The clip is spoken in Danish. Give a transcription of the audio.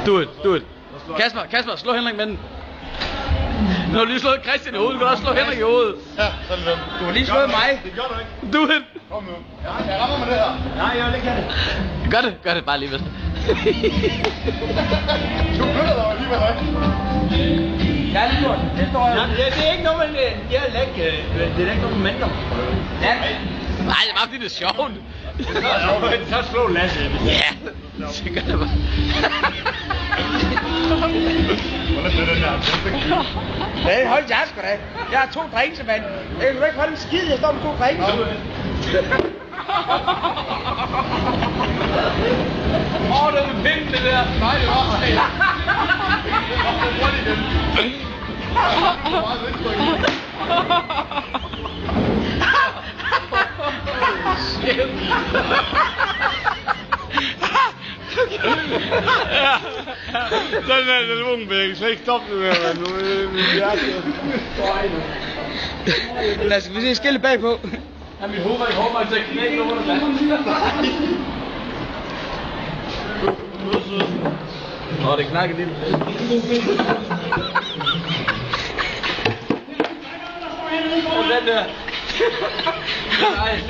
Do it. Kasper, slå Henrik med den. Nu har du lige slået Christian i hovedet, du kan også slå Henrik i hovedet. Ja, sådan den. Du har lige slået mig. Det gør du ikke. Do it. Kom nu. Ja, jeg rammer med det her. Nej, jeg vil ikke have det. Gør det bare alligevel. Du flytter dig alligevel, ikke? Ja, det gjort. Det står jeg. Ja, det er ikke noget, men det er ikke noget momentum. Ja. Nej, det er bare fordi det er sjovt. Så slå Lasse. Ja, så gør det bare. Hvordan bliver den der? Hey, hold jer sgu da. Jeg har 2 drinks, mand. Jeg kan ikke holde en skid, jeg står med 2 drinks. Det var med pinden, det der. Nej, det var mig. Kom hurtigt igen. Shit. Den der telefonbæk, så ikke stoppe det der, nu Lad os se skille bagpå. Ja, mit hoved var ikke hårdmagt til at knække over det. Det knakker lidt. Og den der. Nej.